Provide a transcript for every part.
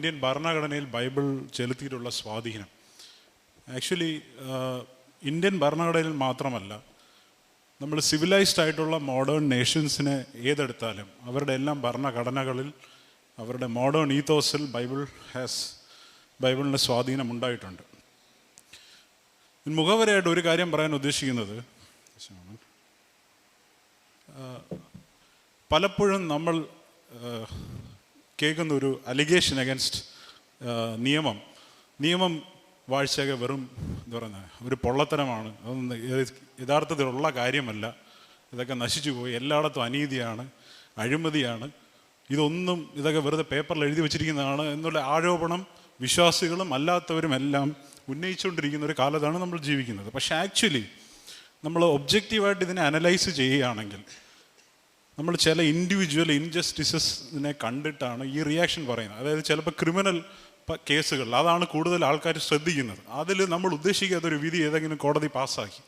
Indian ഭരണഘടനയിൽ Bible ചെലുത്തിയിട്ടുള്ള സ്വാധീനം. Actually Indian ഭരണഘടനയിൽ മാത്രമല്ല, നമ്മൾ സിവിലൈസ്ഡ് ആയിട്ടുള്ള മോഡേൺ നേഷൻസിനെ ഏതെടുത്താലും അവരുടെ എല്ലാം ഭരണഘടനകളിൽ അവരുടെ മോഡേൺ ഈത്തോസിൽ ബൈബിളിൻ്റെ സ്വാധീനം ഉണ്ടായിട്ടുണ്ട്. മുഖവരയായിട്ട് ഒരു കാര്യം പറയാൻ ഉദ്ദേശിക്കുന്നത്, പലപ്പോഴും നമ്മൾ കേൾക്കുന്ന ഒരു അലിഗേഷൻ അഗൻസ്റ്റ് നിയമം വാഴ്ചയൊക്കെ വെറും എന്താ പറയുന്നത് ഒരു പൊള്ളത്തരമാണ്, അതൊന്നും യഥാർത്ഥത്തിലുള്ള കാര്യമല്ല, ഇതൊക്കെ നശിച്ചു പോയി, എല്ലായിടത്തും അനീതിയാണ്, അഴിമതിയാണ്, ഇതൊക്കെ വെറുതെ പേപ്പറിൽ എഴുതി വച്ചിരിക്കുന്നതാണ് എന്നുള്ള ആരോപണം വിശ്വാസികളും അല്ലാത്തവരും എല്ലാം ഉന്നയിച്ചുകൊണ്ടിരിക്കുന്ന ഒരു കാലത്താണ് നമ്മൾ ജീവിക്കുന്നത്. പക്ഷേ ആക്ച്വലി നമ്മൾ ഒബ്ജക്റ്റീവായിട്ട് ഇതിനെ അനലൈസ് ചെയ്യുകയാണെങ്കിൽ നമ്മൾ ചില ഇൻഡിവിജ്വൽ ഇൻജസ്റ്റിസസിനെ കണ്ടിട്ടാണ് ഈ റിയാക്ഷൻ പറയുന്നത്. അതായത് ചിലപ്പോൾ ക്രിമിനൽ കേസുകൾ, അതാണ് കൂടുതൽ ആൾക്കാർ ശ്രദ്ധിക്കുന്നത്. അതിൽ നമ്മൾ ഉദ്ദേശിക്കാത്തൊരു വിധി ഏതെങ്കിലും കോടതി പാസ്സാക്കി,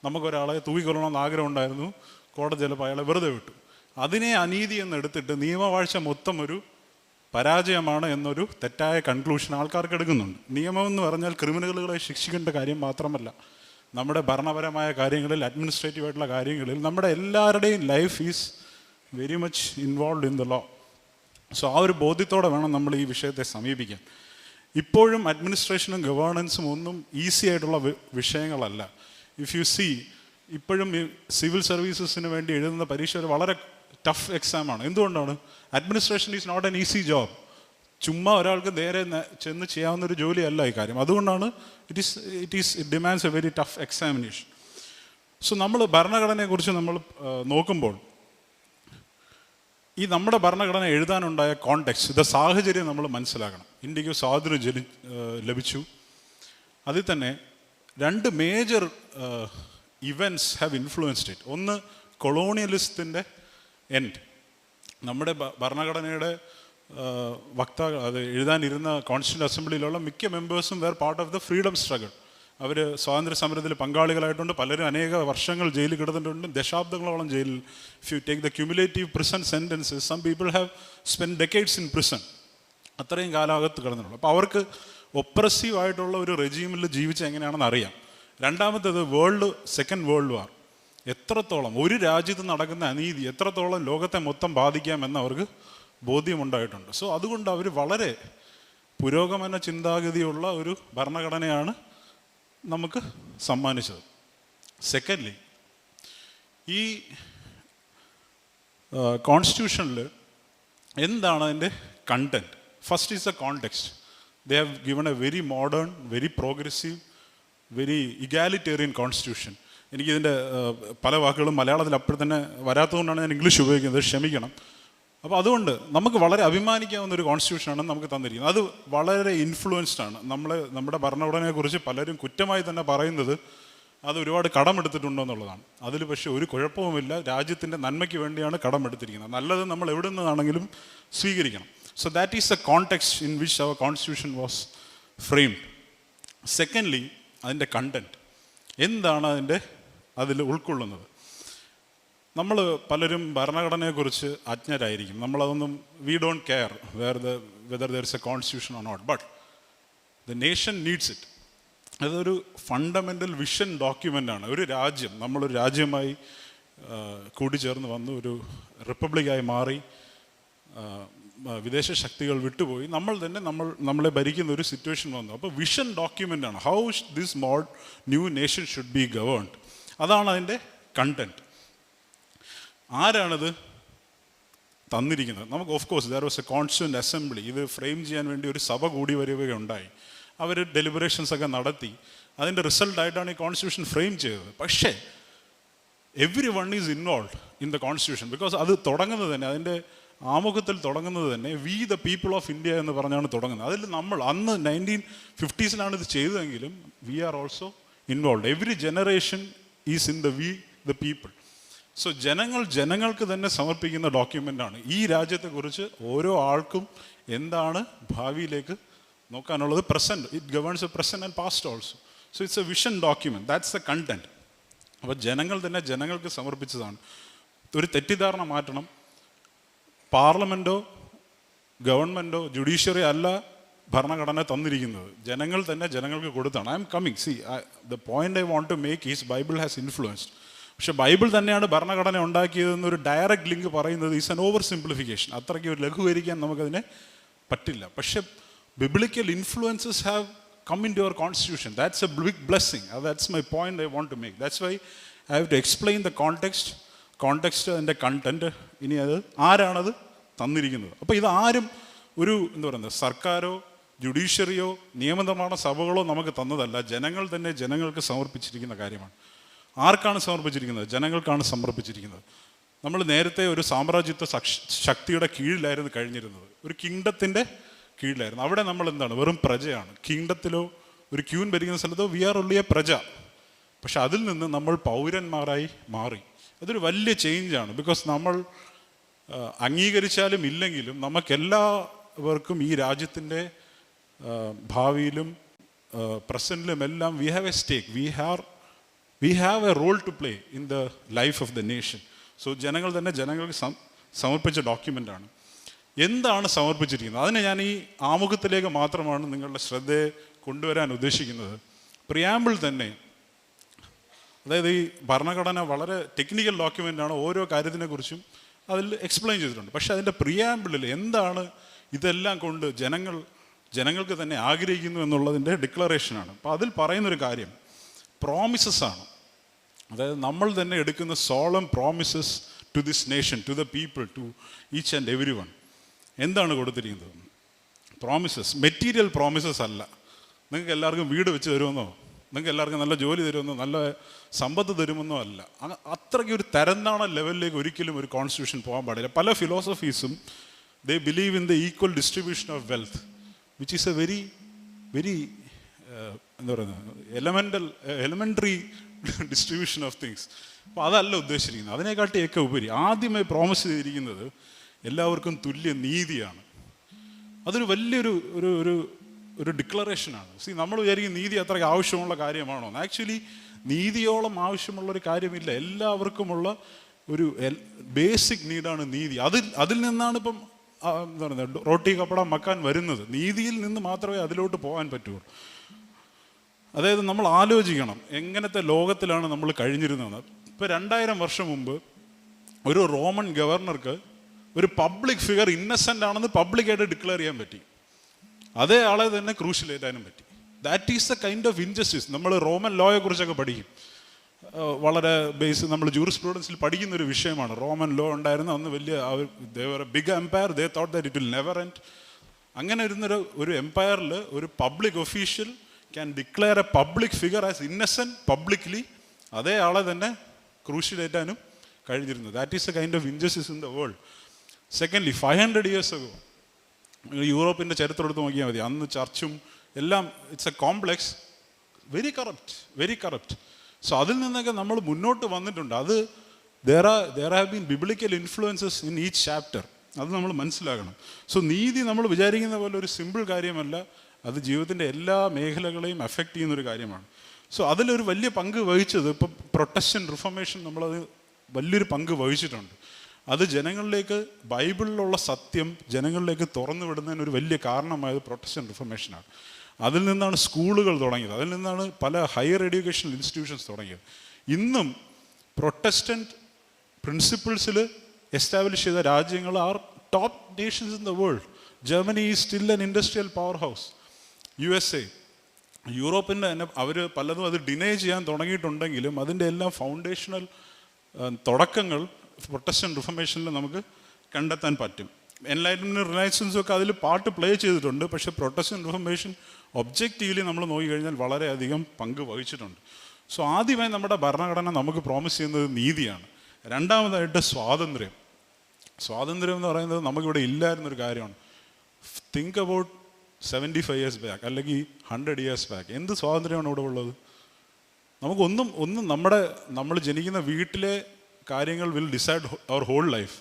നമുക്കൊരാളെ തൂക്കിക്കൊല്ലണമെന്ന് ആഗ്രഹം ഉണ്ടായിരുന്നു, കോടതി ചിലപ്പോൾ അയാളെ വെറുതെ വിട്ടു. അതിനെ അനീതി എന്നെടുത്തിട്ട് നിയമവാഴ്ച മൊത്തം ഒരു പരാജയമാണ് എന്നൊരു തെറ്റായ കൺക്ലൂഷൻ ആൾക്കാർക്ക് എടുക്കുന്നുണ്ട്. നിയമം എന്ന് പറഞ്ഞാൽ ക്രിമിനലുകളെ ശിക്ഷിക്കേണ്ട കാര്യം മാത്രമല്ല, നമ്മുടെ ഭരണപരമായ കാര്യങ്ങളിൽ, അഡ്മിനിസ്ട്രേറ്റീവായിട്ടുള്ള കാര്യങ്ങളിൽ നമ്മുടെ എല്ലാവരുടെയും life is very much involve in the law. So ആ ഒരു ബോധ്യത്തോടെ വേണം നമ്മൾ ഈ വിഷയത്തെ സമീപിക്കാൻ. ഇപ്പോഴും അഡ്മിനിസ്ട്രേഷനും ഗവേണൻസും ഒന്നും ഈസി ആയിട്ടുള്ള വിഷയങ്ങളല്ല. ഇഫ് യു സീ, ഇപ്പോഴും ഈ സിവിൽ സർവീസസിന് വേണ്ടി എഴുതുന്ന പരീക്ഷ ഒരു വളരെ ടഫ് എക്സാമാണ്. എന്തുകൊണ്ടാണ്? Administration is not an easy job. ചുമ്മാ ഒരാൾക്ക് നേരെ ചെന്ന് ചെയ്യാവുന്നൊരു ജോലിയല്ല ഈ കാര്യം. അതുകൊണ്ടാണ് it demands a very tough examination. So നമ്മൾ ഭരണഘടനയെക്കുറിച്ച് നമ്മൾ നോക്കുമ്പോൾ ഈ നമ്മുടെ ഭരണഘടന എഴുതാനുണ്ടായ കോണ്ടെക്സ്റ്റ്, ഇത് സാഹചര്യം നമ്മൾ മനസ്സിലാക്കണം. ഇന്ത്യക്ക് സ്വാതന്ത്ര്യം ലഭിച്ചു. അതിൽ തന്നെ 2 major events have influenced it. ഒന്ന്, കൊളോണിയലിസത്തിൻ്റെ എൻഡ്. നമ്മുടെ ഭരണഘടനയുടെ അത് എഴുതാനിരുന്ന കോൺസ്റ്റിറ്റ്യൂന്റ് അസംബ്ലിയിലുള്ള മിക്ക മെമ്പേഴ്സും were part of the freedom struggle. അവർ സ്വാതന്ത്ര്യ സമരത്തിൽ പങ്കാളികളായിട്ടുണ്ട്. പലരും അനേക വർഷങ്ങൾ ജയിലിൽ കിടന്നിട്ടുണ്ട്, ദശാബ്ദങ്ങളോളം ജയിലിൽ. If you take the cumulative prison sentences, some people have spend decades in prison. അത്രയും കാലകത്ത് കിടന്നിട്ടുള്ളൂ. അപ്പോൾ അവർക്ക് ഒപ്രസീവ് ആയിട്ടുള്ള ഒരു റെജീമിൽ ജീവിച്ച എങ്ങനെയാണെന്ന് അറിയാം. രണ്ടാമത്തേത് സെക്കൻഡ് വേൾഡ് വാർ. എത്രത്തോളം ഒരു രാജ്യത്ത് നടക്കുന്ന അനീതി എത്രത്തോളം ലോകത്തെ മൊത്തം ബാധിക്കാമെന്ന് അവർക്ക് ബോധ്യമുണ്ടായിട്ടുണ്ട്. സോ അതുകൊണ്ട് അവർ വളരെ പുരോഗമന ചിന്താഗതിയുള്ള ഒരു ഭരണഘടനയാണ് നമുക്ക് സമ്മാനിച്ചത്. സെക്കൻഡ്ലി, ഈ കോൺസ്റ്റിറ്റ്യൂഷനിൽ എന്താണ് അതിൻ്റെ content? First is the context. They have given a very modern, very progressive, very egalitarian constitution. എനിക്കിതിൻ്റെ പല വാക്കുകളും മലയാളത്തിൽ അപ്പോൾ തന്നെ വരാത്തതുകൊണ്ടാണ് ഞാൻ ഇംഗ്ലീഷ് ഉപയോഗിക്കുന്നത്, ക്ഷമിക്കണം. അപ്പോൾ അതുകൊണ്ട് നമുക്ക് വളരെ അഭിമാനിക്കാവുന്ന ഒരു കോൺസ്റ്റിറ്റ്യൂഷനാണ് നമുക്ക് തന്നിരിക്കുന്നത്. അത് വളരെ ഇൻഫ്ലുവൻസ്ഡ് ആണ്. നമ്മുടെ ഭരണഘടനയെക്കുറിച്ച് പലരും കുറ്റമായി തന്നെ പറയുന്നത് അത് ഒരുപാട് കടമെടുത്തിട്ടുണ്ടോ എന്നുള്ളതാണ്. അതിൽ പക്ഷേ ഒരു കുഴപ്പവുമില്ല. രാജ്യത്തിൻ്റെ നന്മയ്ക്ക് വേണ്ടിയാണ് കടമെടുത്തിരിക്കുന്നത്. നല്ലത് നമ്മൾ എവിടെ നിന്നാണെങ്കിലും സ്വീകരിക്കണം. So that is the context in which our constitution was framed. Secondly, അതിൻ്റെ കണ്ടൻറ്റ് എന്താണ് അതിൽ ഉൾക്കൊള്ളുന്നത്. നമ്മൾ പലരും ഭരണഘടനയെക്കുറിച്ച് അജ്ഞരായിരിക്കും. നമ്മളതൊന്നും we don't care whether there is a constitution or not, but the nation needs it. അതൊരു ഫണ്ടമെൻ്റൽ വിഷൻ ഡോക്യുമെൻ്റാണ്. ഒരു രാജ്യം, നമ്മളൊരു രാജ്യമായി കൂടിച്ചേർന്ന് വന്ന് ഒരു റിപ്പബ്ലിക്കായി മാറി, വിദേശ ശക്തികൾ വിട്ടുപോയി, നമ്മളെ ഭരിക്കുന്ന ഒരു സിറ്റുവേഷൻ വന്നു. അപ്പോൾ വിഷൻ ഡോക്യുമെൻ്റാണ്. How this new nation should be governed. അതാണ് അതിൻ്റെ കണ്ടൻറ്റ്. ആരാണത് തന്നിരിക്കുന്നത്? നമുക്ക് of course there was a constituent assembly. ഇത് ഫ്രെയിം ചെയ്യാൻ വേണ്ടി ഒരു സഭ കൂടി വരികയുണ്ടായി. അവർ ഡെലിബറേഷൻസ് ഒക്കെ നടത്തി. അതിൻ്റെ റിസൾട്ടായിട്ടാണ് ഈ കോൺസ്റ്റിറ്റ്യൂഷൻ ഫ്രെയിം ചെയ്തത്. പക്ഷേ every one is involve in the constitution. Because അത് തുടങ്ങുന്നത് തന്നെ, അതിൻ്റെ ആമുഖത്തിൽ തുടങ്ങുന്നത് തന്നെ we the people of India എന്ന് പറഞ്ഞാണ് തുടങ്ങുന്നത്. അതിൽ നമ്മൾ അന്ന് 1950s ഇത് ചെയ്തതെങ്കിലും we are also involve. Every generation is in we the people. So ജനങ്ങൾക്ക് തന്നെ സമർപ്പിക്കുന്ന ഡോക്യുമെൻ്റാണ്. ഈ രാജ്യത്തെക്കുറിച്ച് ഓരോ ആൾക്കും എന്താണ് ഭാവിയിലേക്ക് നോക്കാനുള്ളത്. Present, it governs a present and past also. So it's a vision document. That's the content. അപ്പോൾ ജനങ്ങൾക്ക് സമർപ്പിച്ചതാണ്. ഒരു തെറ്റിദ്ധാരണ മാറ്റണം. പാർലമെൻറ്റോ ഗവൺമെൻറ്റോ ജുഡീഷ്യറി അല്ല ഭരണഘടന തന്നിരിക്കുന്നത്. ജനങ്ങൾ തന്നെ ജനങ്ങൾക്ക് കൊടുത്താണ്. I'm coming, see the point I want to make is Bible has influenced. പക്ഷെ ബൈബിൾ തന്നെയാണ് ഭരണഘടന ഉണ്ടാക്കിയതെന്നൊരു ഡയറക്റ്റ് ലിങ്ക് പറയുന്നത് ഈസ് ആൻ ഓവർ സിംപ്ലിഫിക്കേഷൻ. അത്രയ്ക്ക് ഒരു ലഘൂകരിക്കാൻ നമുക്കതിനെ പറ്റില്ല. പക്ഷെ biblical influences have come into our constitution. That's a big blessing. That's my point I want to make. That's why I have to explain the context and the content. ഇനി അത് ആരാണത് തന്നിരിക്കുന്നത്? അപ്പോൾ ഇത് ആരും ഒരു എന്താ പറയുന്നത് സർക്കാരോ ജുഡീഷ്യറിയോ നിയമനിർമ്മാണ സഭകളോ നമുക്ക് തന്നതല്ല. ജനങ്ങൾ തന്നെ ജനങ്ങൾക്ക് സമർപ്പിച്ചിരിക്കുന്ന കാര്യമാണ്. ആർക്കാണ് സമർപ്പിച്ചിരിക്കുന്നത്? ജനങ്ങൾക്കാണ് സമർപ്പിച്ചിരിക്കുന്നത്. നമ്മൾ നേരത്തെ ഒരു സാമ്രാജ്യത്വ ശക്തിയുടെ കീഴിലായിരുന്നു കഴിഞ്ഞിരുന്നത്, ഒരു കിങ്ഡത്തിൻ്റെ കീഴിലായിരുന്നു. അവിടെ നമ്മൾ എന്താണ്? വെറും പ്രജയാണ്. കിങ്ഡത്തിലോ ഒരു ക്യൂൻ ഭരിക്കുന്ന സ്ഥലത്തോ വി ആർ ഒൺലി എ പ്രജ. പക്ഷെ അതിൽ നിന്ന് നമ്മൾ പൗരന്മാരായി മാറി. അതൊരു വലിയ ചേഞ്ചാണ്. ബിക്കോസ് നമ്മൾ അംഗീകരിച്ചാലും ഇല്ലെങ്കിലും നമുക്കെല്ലാവർക്കും ഈ രാജ്യത്തിൻ്റെ ഭാവിയിലും പ്രസൻറ്റിലും എല്ലാം we have a stake. We have a role to play in the life of the nation. So ജനങ്ങൾ തന്നെ ജനങ്ങൾക്ക് സമർപ്പിച്ച ഡോക്യുമെൻ്റാണ്. എന്താണ് സമർപ്പിച്ചിരിക്കുന്നത്? അതിന് ഞാൻ ഈ ആമുഖത്തിലേക്ക് മാത്രമാണ് നിങ്ങളുടെ ശ്രദ്ധയെ കൊണ്ടുവരാൻ ഉദ്ദേശിക്കുന്നത്. പ്രിയാമ്പിൾ തന്നെ, അതായത് ഈ ഭരണഘടന വളരെ ടെക്നിക്കൽ ഡോക്യുമെൻ്റാണ്. ഓരോ കാര്യത്തിനെക്കുറിച്ചും അതിൽ എക്സ്പ്ലെയിൻ ചെയ്തിട്ടുണ്ട്. പക്ഷേ അതിൻ്റെ പ്രിയാമ്പിളിൽ എന്താണ് ഇതെല്ലാം കൊണ്ട് ജനങ്ങൾക്ക് തന്നെ ആഗ്രഹിക്കുന്നു എന്നുള്ളതിൻ്റെ ഡിക്ലറേഷനാണ്. അപ്പോൾ അതിൽ പറയുന്നൊരു കാര്യം പ്രോമിസസ് ആണ്. അതായത് നമ്മൾ തന്നെ എടുക്കുന്ന solemn promises to this nation, to the people, to each and every one. എന്താണ് കൊടുത്തിരിക്കുന്നത്? പ്രോമിസസ്, മെറ്റീരിയൽ പ്രോമിസസ് അല്ല. നിങ്ങൾക്ക് എല്ലാവർക്കും വീട് വെച്ച് തരുമെന്നോ, നിങ്ങൾക്ക് എല്ലാവർക്കും നല്ല ജോലി തരുമെന്നോ, നല്ല സമ്പത്ത് തരുമെന്നോ അല്ല. അത്രയ്ക്ക് ഒരു തരംതാണ ലെവലിലേക്ക് ഒരിക്കലും ഒരു കോൺസ്റ്റിറ്റ്യൂഷൻ പോകാൻ പാടില്ല. പല ഫിലോസഫീസും they believe in the equal distribution of wealth, which is a very എന്താ പറയുന്നത് എലമെൻ്ററി ഡിസ്ട്രിബ്യൂഷൻ ഓഫ് തിങ്സ്. അപ്പോൾ അതല്ല ഉദ്ദേശിച്ചിരിക്കുന്നത്. അതിനെക്കാട്ടിയൊക്കെ ഉപരി ആദ്യമായി പ്രോമിസ് ചെയ്തിരിക്കുന്നത് എല്ലാവർക്കും തുല്യ നീതിയാണ്. അതൊരു വലിയൊരു ഒരു ഒരു ഒരു ഡിക്ലറേഷനാണ്. നമ്മൾ വിചാരിക്കും നീതി അത്രയ്ക്ക് ആവശ്യമുള്ള കാര്യമാണോ? ആക്ച്വലി നീതിയോളം ആവശ്യമുള്ളൊരു കാര്യമില്ല. എല്ലാവർക്കുമുള്ള ഒരു ബേസിക് നീഡാണ് നീതി. അതിൽ നിന്നാണ് ഇപ്പം എന്താ പറയുന്നത് റോട്ടി കപ്പട മക്കാൻ വരുന്നത്. നീതിയിൽ നിന്ന് മാത്രമേ അതിലോട്ട് പോകാൻ പറ്റുള്ളൂ. അതായത് നമ്മൾ ആലോചിക്കണം എങ്ങനത്തെ ലോകത്തിലാണ് നമ്മൾ കഴിഞ്ഞിരുന്നത്. ഇപ്പോൾ 2000 വർഷം മുമ്പ് ഒരു റോമൻ ഗവർണർക്ക് ഒരു പബ്ലിക് ഫിഗർ ഇന്നസെൻ്റ് ആണെന്ന് പബ്ലിക്കായിട്ട് ഡിക്ലെയർ ചെയ്യാൻ പറ്റി. അതേ ആളെ തന്നെ ക്രൂശിലേറ്റാനും പറ്റി. That is the kind of injustice. നമ്മൾ റോമൻ ലോയെ കുറിച്ചൊക്കെ പഠിക്കും. വളരെ നമ്മൾ ജൂറിസ്പ്രുഡൻസിൽ പഠിക്കുന്നൊരു വിഷയമാണ്. റോമൻ ലോ ഉണ്ടായിരുന്ന അന്ന് വലിയ big empire, they thought that it will never end. അങ്ങനെ ഒരു എംപയറിൽ ഒരു public official can declare a public figure as innocent publicly. അതേ ആളെ തന്നെ ക്രൂശിലേറ്റാനും കഴിഞ്ഞിരുന്നു. That is a kind of injustice in the world. Secondly 500 years ago യൂറോപ്പിൻ്റെ ചരിത്രം എടുത്ത് നോക്കിയാൽ മതി. അന്ന് ചർച്ചും എല്ലാം it's a complex, very corrupt. So അതിൽ നിന്നൊക്കെ നമ്മൾ മുന്നോട്ട് വന്നിട്ടുണ്ട്. അത് there have been biblical influences in each chapter. അത് നമ്മൾ മനസ്സിലാക്കണം. സോ നീതി നമ്മൾ വിചാരിക്കുന്ന പോലെ ഒരു സിമ്പിൾ കാര്യമല്ല. അത് ജീവിതത്തിൻ്റെ എല്ലാ മേഖലകളെയും എഫക്റ്റ് ചെയ്യുന്നൊരു കാര്യമാണ്. സോ അതിലൊരു വലിയ പങ്ക് വഹിച്ചത് ഇപ്പോൾ പ്രൊട്ടസ്റ്റൻ്റ് റിഫോർമേഷൻ നമ്മളത് വലിയൊരു പങ്ക് വഹിച്ചിട്ടുണ്ട്. അത് ജനങ്ങളിലേക്ക് ബൈബിളിലുള്ള സത്യം ജനങ്ങളിലേക്ക് തുറന്നു വിടുന്നതിന് ഒരു വലിയ കാരണമായത് പ്രൊട്ടസ്റ്റൻ്റ് റിഫോർമേഷനാണ്. അതിൽ നിന്നാണ് സ്കൂളുകൾ തുടങ്ങിയത്. അതിൽ നിന്നാണ് പല ഹയർ എഡ്യൂക്കേഷണൽ ഇൻസ്റ്റിറ്റ്യൂഷൻസ് തുടങ്ങിയത്. ഇന്നും പ്രൊട്ടസ്റ്റൻ്റ് പ്രിൻസിപ്പിൾസിൽ എസ്റ്റാബ്ലിഷ് ചെയ്ത രാജ്യങ്ങൾ are top nations in the world. Germany is still an industrial powerhouse. USA, യൂറോപ്പിൻ്റെ തന്നെ അവർ പലതും അത് ഡിനൈ ചെയ്യാൻ തുടങ്ങിയിട്ടുണ്ടെങ്കിലും അതിൻ്റെ എല്ലാം ഫൗണ്ടേഷണൽ തുടക്കങ്ങൾ പ്രൊട്ടസ്റ്റൻ്റ് റിഫോർമേഷനിൽ നമുക്ക് കണ്ടെത്താൻ പറ്റും. എൻലൈറ്റൻമെൻറ്റ് റിനൈസൻസും ഒക്കെ അതിൽ പാർട്ട് പ്ലേ ചെയ്തിട്ടുണ്ട്. പക്ഷേ പ്രൊട്ടസ്റ്റൻ്റ് റിഫോർമേഷൻ ഒബ്ജക്റ്റീവ്ലി നമ്മൾ നോക്കിക്കഴിഞ്ഞാൽ വളരെയധികം പങ്ക് വഹിച്ചിട്ടുണ്ട്. സോ ആദ്യമായി നമ്മുടെ ഭരണഘടന നമുക്ക് പ്രോമിസ് ചെയ്യുന്നത് നീതിയാണ്. രണ്ടാമതായിട്ട് സ്വാതന്ത്ര്യം എന്ന് പറയുന്നത് നമുക്കിവിടെ ഇല്ലായിരുന്നൊരു കാര്യമാണ്. തിങ്ക് അബൌട്ട് 75 years ബാക്ക് അല്ലെങ്കിൽ 100 years ബാക്ക് എന്ത് സ്വാതന്ത്ര്യമാണ് ഇവിടെ ഉള്ളത്? നമുക്കൊന്നും നമ്മൾ ജനിക്കുന്ന വീട്ടിലെ കാര്യങ്ങൾ will decide our whole life.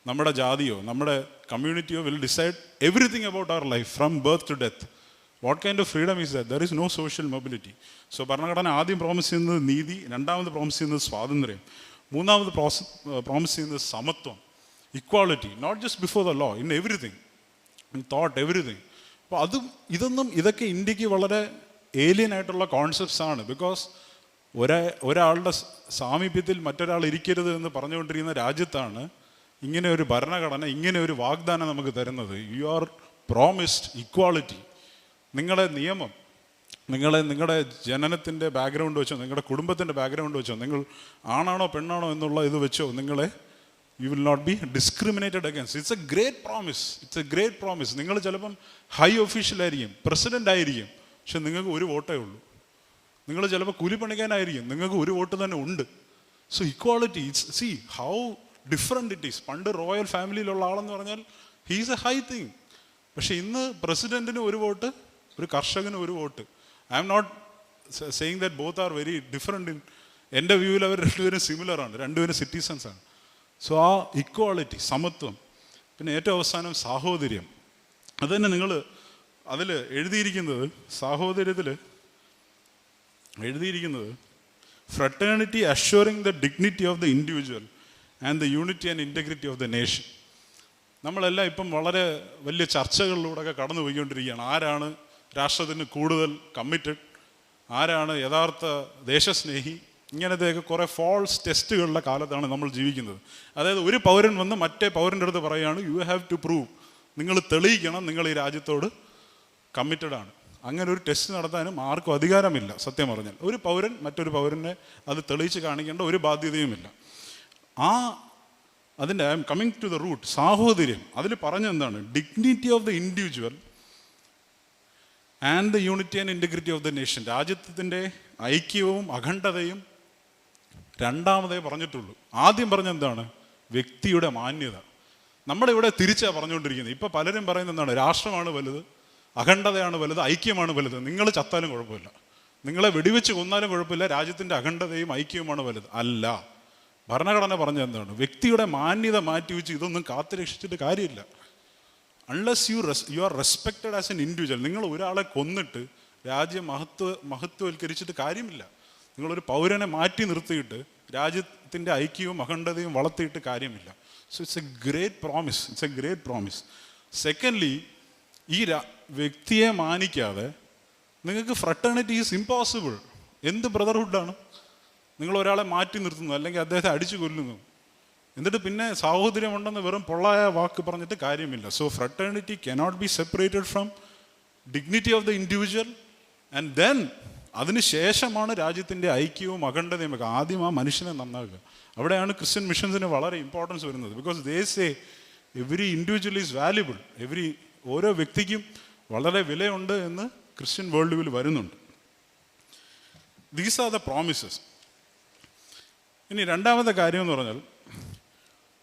നമ്മുടെ ജാതിയോ നമ്മുടെ കമ്മ്യൂണിറ്റിയോ will decide everything about our life from birth to death. What kind of freedom is that? There is no social mobility. So ഭരണഘടന ആദ്യം പ്രോമിസ് ചെയ്യുന്നത് നീതി, രണ്ടാമത് പ്രോമിസ് ചെയ്യുന്നത് സ്വാതന്ത്ര്യം, മൂന്നാമത് പ്രോമിസ് ചെയ്യുന്നത് സമത്വം, equality, not just before the law, in everything, in thought, everything. അപ്പോൾ ഇതൊക്കെ ഇന്ത്യക്ക് വളരെ ഏലിയൻ ആയിട്ടുള്ള കോൺസെപ്റ്റ്സ് ആണ്. ബിക്കോസ് ഒരാളുടെ സാമീപ്യത്തിൽ മറ്റൊരാൾ ഇരിക്കരുത് എന്ന് പറഞ്ഞുകൊണ്ടിരിക്കുന്ന രാജ്യത്താണ് ഇങ്ങനെ ഒരു ഭരണഘടന, ഇങ്ങനെ ഒരു വാഗ്ദാനം നമുക്ക് തരുന്നത്. You are promised equality. നിങ്ങളുടെ നിയമം, നിങ്ങളുടെ ജനനത്തിൻ്റെ ബാക്ക്ഗ്രൗണ്ട് വെച്ചോ, നിങ്ങളുടെ കുടുംബത്തിൻ്റെ ബാക്ക്ഗ്രൗണ്ട് വെച്ചോ, നിങ്ങൾ ആണാണോ പെണ്ണാണോ എന്നുള്ള ഇത് വെച്ചോ, you will not be discriminated against. It's a great promise. നിങ്ങൾ ചിലപ്പം ഹൈ ഒഫീഷ്യലായിരിക്കും, പ്രസിഡൻ്റ് ആയിരിക്കും, പക്ഷെ നിങ്ങൾക്ക് ഒരു വോട്ടേ ഉള്ളൂ. നിങ്ങൾ ചിലപ്പോൾ കൂലിപ്പണിക്കാനായിരിക്കും, നിങ്ങൾക്ക് ഒരു വോട്ട് തന്നെ ഉണ്ട്. So equality, see how different it is. പണ്ട് റോയൽ ഫാമിലിയിലുള്ള ആളെന്ന് പറഞ്ഞാൽ ഹീസ് എ ഹൈ തിങ്. പക്ഷെ ഇന്ന് പ്രസിഡൻറ്റിന് ഒരു വോട്ട്, ഒരു കർഷകന് ഒരു vote. I'm not saying that both are very different. എൻ്റെ വ്യൂവിൽ അവർ രണ്ടുപേരും സിമിലറാണ്, രണ്ടുപേരും സിറ്റിസൺസാണ്. സോ ആ ഇക്വാളിറ്റി, സമത്വം. പിന്നെ ഏറ്റവും അവസാനം സാഹോദര്യം. അത് തന്നെ നിങ്ങൾ അതിൽ എഴുതിയിരിക്കുന്നത്, സാഹോദര്യത്തിൽ എഴുതിയിരിക്കുന്നത് fraternity assuring the dignity of the individual and the unity and integrity of the nation. നമ്മളെല്ലാം ഇപ്പം വളരെ വലിയ ചർച്ചകളിലൂടെയൊക്കെ കടന്നു പോയിക്കൊണ്ടിരിക്കുകയാണ്. ആരാണ് രാഷ്ട്രത്തിന് കൂടുതൽ കമ്മിറ്റഡ്, ആരാണ് യഥാർത്ഥ ദേശസ്നേഹി, ഇങ്ങനത്തെയൊക്കെ കുറേ ഫോൾസ് ടെസ്റ്റുകളുടെ കാലത്താണ് നമ്മൾ ജീവിക്കുന്നത്. അതായത് ഒരു പൗരൻ വന്ന് മറ്റേ പൗരൻ്റെ അടുത്ത് പറയുകയാണ്, യു ഹാവ് ടു പ്രൂവ്, നിങ്ങൾ തെളിയിക്കണം നിങ്ങൾ ഈ രാജ്യത്തോട് കമ്മിറ്റഡ് ആണ്. അങ്ങനെ ഒരു ടെസ്റ്റ് നടത്താനും ആർക്കും അധികാരമില്ല. സത്യം പറഞ്ഞാൽ ഒരു പൗരൻ മറ്റൊരു പൗരനെ അത് തെളിയിച്ച് കാണിക്കേണ്ട ഒരു ബാധ്യതയുമില്ല. അതിൻ്റെ I'm coming to the root, സാഹോദര്യം. അതിൽ പറഞ്ഞെന്താണ്? Dignity of the individual and the unity and integrity of the nation. രാജ്യത്തിൻ്റെ ഐക്യവും അഖണ്ഡതയും രണ്ടാമതേ പറഞ്ഞിട്ടുള്ളൂ. ആദ്യം പറഞ്ഞെന്താണ്? വ്യക്തിയുടെ മാന്യത. നമ്മുടെ ഇവിടെ തിരിച്ചാണ് പറഞ്ഞുകൊണ്ടിരിക്കുന്നത്. ഇപ്പോൾ പലരും പറയുന്നത് എന്താണ്? രാഷ്ട്രമാണ് വലുത്, അഖണ്ഡതയാണ് വലുത്, ഐക്യമാണ് വലുത്. നിങ്ങൾ ചത്താലും കുഴപ്പമില്ല, നിങ്ങളെ വെടിവെച്ച് കൊന്നാലും കുഴപ്പമില്ല, രാജ്യത്തിൻ്റെ അഖണ്ഡതയും ഐക്യവുമാണ് വലുത്. അല്ല, ഭരണഘടന പറഞ്ഞ എന്താണ്? വ്യക്തിയുടെ മാന്യത മാറ്റി വെച്ച് ഇതൊന്നും കാത്തുരക്ഷിച്ചിട്ട് കാര്യമില്ല. Unless you are respected as an individual. നിങ്ങൾ ഒരാളെ കൊന്നിട്ട് രാജ്യം മഹത്വവൽക്കരിച്ചിട്ട് കാര്യമില്ല. നിങ്ങളൊരു പൗരനെ മാറ്റി നിർത്തിയിട്ട് രാജ്യത്തിൻ്റെ ഐക്യവും അഖണ്ഡതയും വളർത്തിയിട്ട് കാര്യമില്ല. So it's a great promise. Secondly, ഈ വ്യക്തിയെ മാനിക്കാതെ നിങ്ങൾക്ക് ഫ്രട്ടേണിറ്റി ഈസ് ഇമ്പോസിബിൾ. എന്ത് ബ്രദർഹുഡാണ്? നിങ്ങൾ ഒരാളെ മാറ്റി നിർത്തുന്നു, അല്ലെങ്കിൽ അദ്ദേഹത്തെ അടിച്ചു കൊല്ലുന്നു, എന്നിട്ട് പിന്നെ സാഹോദര്യമുണ്ടെന്ന് വെറും പൊള്ളായ വാക്ക് പറഞ്ഞിട്ട് കാര്യമില്ല. So fraternity cannot be separated from dignity of the individual. And then അതിന് ശേഷമാണ് രാജ്യത്തിൻ്റെ ഐക്യവും അഖണ്ഡതയും ഒക്കെ. ആദ്യം ആ മനുഷ്യനെ നന്നാക്കുക. അവിടെയാണ് ക്രിസ്ത്യൻ മിഷൻസിന് വളരെ ഇമ്പോർട്ടൻസ് വരുന്നത്. Because they say every individual is valuable. ഓരോ വ്യക്തിക്കും വളരെ വിലയുണ്ട് എന്ന് ക്രിസ്ത്യൻ വേൾഡ് വ്യൂവിൽ വരുന്നുണ്ട്. These are the promises. ഇനി രണ്ടാമത്തെ കാര്യം എന്ന് പറഞ്ഞാൽ,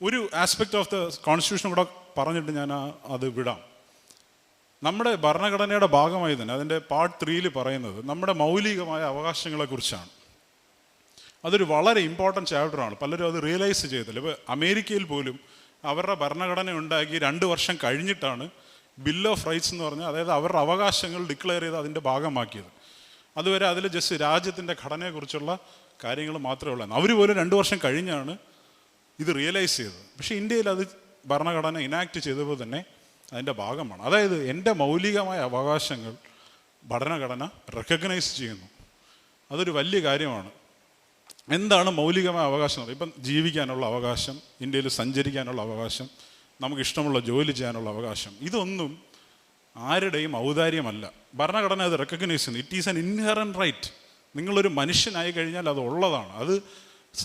ഒരു ആസ്പെക്റ്റ് ഓഫ് ദ കോൺസ്റ്റിറ്റ്യൂഷൻ കൂടെ പറഞ്ഞിട്ട് ഞാൻ അത് വിടാം. നമ്മുടെ ഭരണഘടനയുടെ ഭാഗമായി തന്നെ അതിൻ്റെ പാർട്ട് 3 പറയുന്നത് നമ്മുടെ മൗലികമായ അവകാശങ്ങളെക്കുറിച്ചാണ്. അതൊരു വളരെ ഇമ്പോർട്ടൻറ്റ് ചാപ്റ്ററാണ്. പലരും അത് റിയലൈസ് ചെയ്തില്ല. ഇപ്പോൾ അമേരിക്കയിൽ പോലും അവരുടെ ഭരണഘടന ഉണ്ടാക്കി 2 വർഷം കഴിഞ്ഞിട്ടാണ് ബിൽ ഓഫ് റൈറ്റ്സ് എന്ന് പറഞ്ഞാൽ, അതായത് അവരുടെ അവകാശങ്ങൾ ഡിക്ലെയർ ചെയ്ത് അതിൻ്റെ ഭാഗമാക്കിയത്. അതുവരെ അതിൽ ജസ്റ്റ് രാജ്യത്തിൻ്റെ ഘടനയെക്കുറിച്ചുള്ള കാര്യങ്ങൾ മാത്രമേ ഉള്ളൂ. അവർ പോലും 2 വർഷം കഴിഞ്ഞാണ് ഇത് റിയലൈസ് ചെയ്തത്. പക്ഷേ ഇന്ത്യയിൽ അത് ഭരണഘടന ഇനാക്ട് ചെയ്തപ്പോൾ തന്നെ അതിൻ്റെ ഭാഗമാണ്. അതായത് എൻ്റെ മൗലികമായ അവകാശങ്ങൾ ഭരണഘടന റെക്കഗ്നൈസ് ചെയ്യുന്നു. അതൊരു വലിയ കാര്യമാണ്. എന്താണ് മൗലികമായ അവകാശം? ഇപ്പം ജീവിക്കാനുള്ള അവകാശം, ഇന്ത്യയിൽ സഞ്ചരിക്കാനുള്ള അവകാശം, നമുക്കിഷ്ടമുള്ള ജോലി ചെയ്യാനുള്ള അവകാശം, ഇതൊന്നും ആരുടെയും ഔദാര്യമല്ല. ഭരണഘടന അത് റെക്കഗ്നൈസ് ചെയ്യുന്നു. It is an inherent right. നിങ്ങളൊരു മനുഷ്യനായി കഴിഞ്ഞാൽ അത് ഉള്ളതാണ്. അത്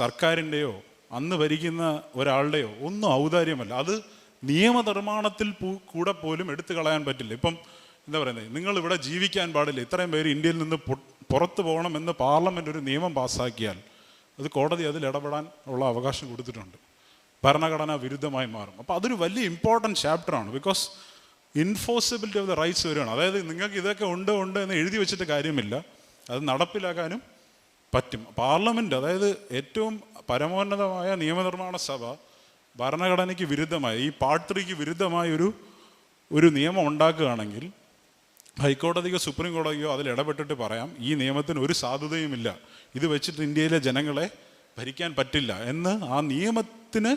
സർക്കാരിൻ്റെയോ അന്ന് ഭരിക്കുന്ന ഒരാളുടെയോ ഒന്നും ഔദാര്യമല്ല. അത് നിയമനിർമ്മാണത്തിൽ കൂടെ പോലും എടുത്തു കളയാൻ പറ്റില്ല. ഇപ്പം എന്താ പറയുന്നത്, നിങ്ങളിവിടെ ജീവിക്കാൻ പാടില്ല, ഇത്രയും പേര് ഇന്ത്യയിൽ നിന്ന് പുറത്തു പോകണമെന്ന് പാർലമെൻറ്റ് ഒരു നിയമം പാസ്സാക്കിയാൽ അത് കോടതി അതിൽ ഇടപെടാൻ ഉള്ള അവകാശം കൊടുത്തിട്ടുണ്ട്. ഭരണഘടനാ വിരുദ്ധമായി മാറും. അപ്പോൾ അതൊരു വലിയ ഇമ്പോർട്ടൻറ്റ് ചാപ്റ്ററാണ്. Because enforceability of the rights വരികയാണ്. അതായത് നിങ്ങൾക്ക് ഇതൊക്കെ ഉണ്ട് എന്ന് എഴുതി വെച്ചിട്ട് കാര്യമില്ല, അത് നടപ്പിലാക്കാനും പറ്റും. പാർലമെൻറ്റ്, അതായത് ഏറ്റവും പരമോന്നതമായ നിയമനിർമ്മാണ സഭ, ഭരണഘടനയ്ക്ക് വിരുദ്ധമായി, ഈ പാർട്ട് 3 വിരുദ്ധമായ ഒരു നിയമം ഉണ്ടാക്കുകയാണെങ്കിൽ ഹൈക്കോടതിയോ സുപ്രീം കോടതിയോ അതിൽ ഇടപെട്ടിട്ട് പറയാം, ഈ നിയമത്തിന് ഒരു സാധുതയുമില്ല, ഇത് വെച്ചിട്ട് ഇന്ത്യയിലെ ജനങ്ങളെ ഭരിക്കാൻ പറ്റില്ല എന്ന്. ആ നിയമത്തിന്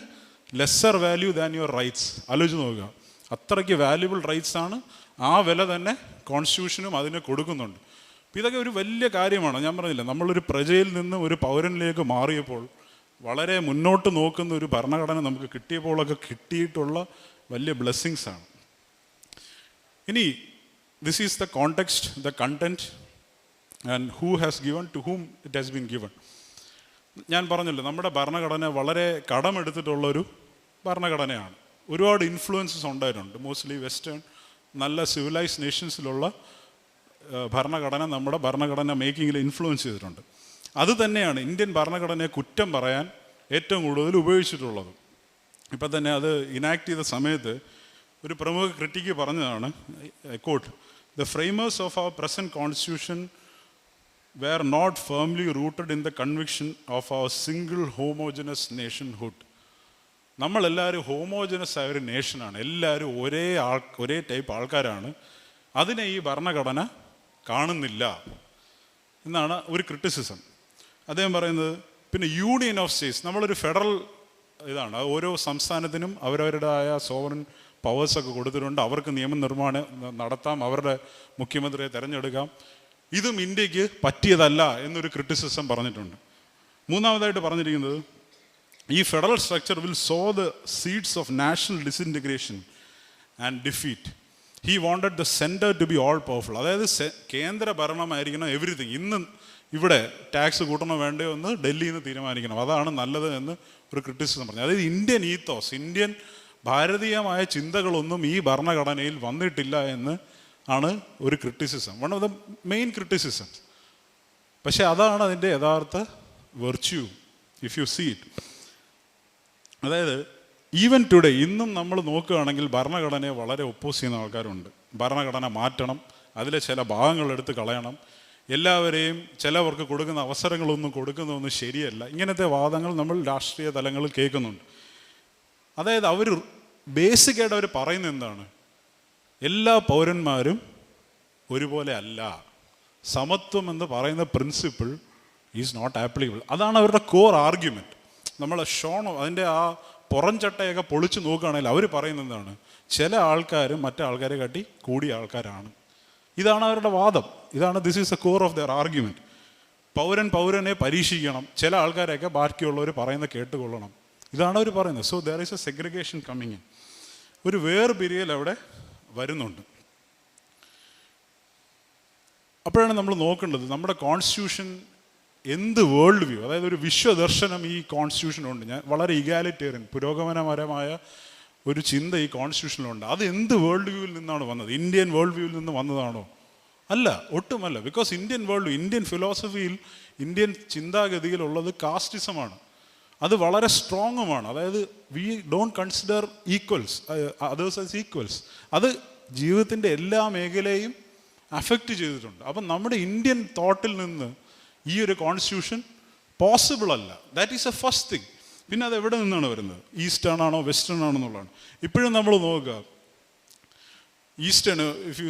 lesser value than your rights. ആലോചിച്ച് നോക്കുക, അത്രയ്ക്ക് വാല്യുബിൾ റൈറ്റ്സ് ആണ് ആ വില തന്നെ കോൺസ്റ്റിറ്റ്യൂഷനും അതിന് കൊടുക്കുന്നുണ്ട്. അപ്പം ഇതൊക്കെ ഒരു വലിയ കാര്യമാണ്. ഞാൻ പറഞ്ഞില്ല, നമ്മളൊരു പ്രജയിൽ നിന്ന് ഒരു പൗരനിലേക്ക് മാറിയപ്പോൾ വളരെ മുന്നോട്ട് നോക്കുന്ന ഒരു ഭരണഘടന നമുക്ക് കിട്ടിയപ്പോഴൊക്കെ കിട്ടിയിട്ടുള്ള വലിയ ബ്ലെസ്സിങ്സാണ്. ഇനി this is the context, the content and who has given, to whom it has been given. ഞാൻ പറഞ്ഞല്ലോ, നമ്മുടെ ഭരണഘടന വളരെ കടമെടുത്തിട്ടുള്ളൊരു ഭരണഘടനയാണ്. ഒരുപാട് ഇൻഫ്ലുവൻസസ് ഉണ്ടായിട്ടുണ്ട്. മോസ്റ്റ്ലി വെസ്റ്റേൺ നല്ല സിവിലൈസ്ഡ് നേഷൻസിലുള്ള ഭരണഘടന നമ്മുടെ ഭരണഘടന മേക്കിങ്ങിൽ ഇൻഫ്ലുവൻസ് ചെയ്തിട്ടുണ്ട്. അത് തന്നെയാണ് ഇന്ത്യൻ ഭരണഘടനയെ കുറ്റം പറയാൻ ഏറ്റവും കൂടുതൽ ഉപയോഗിച്ചിട്ടുള്ളത്. ഇപ്പം തന്നെ അത് ഇനാക്ട് ചെയ്ത സമയത്ത് ഒരു പ്രമുഖ ക്രിറ്റിക്ക് പറഞ്ഞതാണ്, quote, "the framers of our present constitution were not firmly rooted in the conviction of our single homogeneous nationhood." നമ്മളെല്ലാവരും ഹോമോജനസ് ആയ ഒരു നേഷനാണ്, എല്ലാവരും ഒരേ ടൈപ്പ് ആൾക്കാരാണ്. അതിനെ ഈ ഭരണഘടന കാണുന്നില്ല എന്നാണ് ഒരു ക്രിറ്റിസിസം. അദ്ദേഹം പറയുന്നത്, പിന്നെ യൂണിയൻ ഓഫ് സ്റ്റേറ്റ്സ്, നമ്മളൊരു ഫെഡറൽ ഇതാണ്, ഓരോ സംസ്ഥാനത്തിനും അവരവരുടേതായ സോവറൻ പവേഴ്സൊക്കെ കൊടുത്തിട്ടുണ്ട്. അവർക്ക് നിയമനിർമ്മാണം നടത്താം, അവരുടെ മുഖ്യമന്ത്രിയെ തിരഞ്ഞെടുക്കാം. ഇതും ഇന്ത്യക്ക് പറ്റിയതല്ല എന്നൊരു ക്രിറ്റിസിസം പറഞ്ഞിട്ടുണ്ട്. മൂന്നാമതായിട്ട് പറഞ്ഞിരിക്കുന്നത്, ഈ federal structure will sow the seeds of national disintegration and defeat. He wanted the centre to be all powerful. അതായത് കേന്ദ്ര ഭരണമായിരിക്കണം എവറിത്തിങ്. ഇന്ന് ഇവിടെ ടാക്സ് കൂട്ടണോ വേണ്ടയോ എന്ന് ഡൽഹിയിൽ നിന്ന് തീരുമാനിക്കണം, അതാണ് നല്ലത് എന്ന് ഒരു ക്രിറ്റിസിസം പറഞ്ഞു. അതായത് ഇന്ത്യൻ ഈത്തോസ്, ഇന്ത്യൻ ഭാരതീയമായ ചിന്തകളൊന്നും ഈ ഭരണഘടനയിൽ വന്നിട്ടില്ല എന്ന് ആണ് ഒരു criticism, one of the main criticisms. പക്ഷേ അതാണ് അതിൻ്റെ യഥാർത്ഥ virtue, if you see it. അതായത് ഈവൻ ടുഡേ, ഇന്നും നമ്മൾ നോക്കുകയാണെങ്കിൽ ഭരണഘടനയെ വളരെ ഒപ്പോസ് ചെയ്യുന്ന ആൾക്കാരുണ്ട്. ഭരണഘടന മാറ്റണം, അതിലെ ചില ഭാഗങ്ങൾ എടുത്ത് കളയണം, എല്ലാവരെയും ചിലവർക്ക് കൊടുക്കുന്ന അവസരങ്ങളൊന്നും കൊടുക്കുന്നതൊന്നും ശരിയല്ല, ഇങ്ങനത്തെ വാദങ്ങൾ നമ്മൾ രാഷ്ട്രീയ തലങ്ങളിൽ കേൾക്കുന്നുണ്ട്. അതായത് അവർ ബേസിക്കായിട്ട് അവർ പറയുന്നത് എന്താണ്? എല്ലാ പൗരന്മാരും ഒരുപോലെ അല്ല, സമത്വം എന്ന് പറയുന്ന പ്രിൻസിപ്പിൾ ഈസ് നോട്ട് ആപ്ലിക്കബിൾ. അതാണ് അവരുടെ കോർ ആർഗ്യുമെൻറ്റ്. നമ്മൾ അതിൻ്റെ ആ പുറംചട്ടയൊക്കെ പൊളിച്ച് നോക്കുകയാണെങ്കിൽ അവർ പറയുന്നത് എന്താണ്? ചില ആൾക്കാരും മറ്റേ ആൾക്കാരെ കാട്ടി കൂടിയ ആൾക്കാരാണ്. ഇതാണ് അവരുടെ വാദം. ഇതാണ്, this is the core of their argument. പൗരനെ പരീക്ഷിക്കണം, ചില ആൾക്കാരെയൊക്കെ ബാക്കിയുള്ളവർ പറയുന്നത് കേട്ടുകൊള്ളണം, ഇതാണ് അവർ പറയുന്നത്. So there is a segregation coming in. ഒരു വേർപിരിയൽ അവിടെ വരുന്നുണ്ട്. അപ്പോഴാണ് നമ്മൾ നോക്കേണ്ടത് നമ്മുടെ കോൺസ്റ്റിറ്റ്യൂഷൻ എന്ത് വേൾഡ് വ്യൂ, അതായത് ഒരു വിശ്വദർശനം ഈ കോൺസ്റ്റിറ്റ്യൂഷനുണ്ട്. ഞാൻ വളരെ ഇഗാലിറ്റേറിയൻ, പുരോഗമനപരമായ ഒരു ചിന്ത ഈ കോൺസ്റ്റിറ്റ്യൂഷനിലുണ്ട്. അത് എന്ത് വേൾഡ് വ്യൂവിൽ നിന്നാണ് വന്നത്? ഇന്ത്യൻ വേൾഡ് വ്യൂവിൽ നിന്ന് വന്നതാണോ? അല്ല, ഒട്ടുമല്ല. Because Indian world view, Indian ഫിലോസഫിയിൽ, ഇന്ത്യൻ ചിന്താഗതിയിലുള്ളത് കാസ്റ്റിസമാണ്. അത് വളരെ സ്ട്രോങ്ങുമാണ്. അതായത് we don't consider equals, others as equals. അത് ജീവിതത്തിൻ്റെ എല്ലാ മേഖലയും അഫക്റ്റ് ചെയ്തിട്ടുണ്ട്. അപ്പം നമ്മുടെ ഇന്ത്യൻ തോട്ടിൽ നിന്ന് ഈ ഒരു കോൺസ്റ്റിറ്റ്യൂഷൻ പോസിബിൾ അല്ല. That is A first thing. പിന്നെ അത് എവിടെ നിന്നാണ് വരുന്നത്? ഈസ്റ്റേൺ ആണോ വെസ്റ്റേൺ ആണോ എന്നുള്ളതാണ്. ഇപ്പോഴും നമ്മൾ നോക്കുക, eastern, if you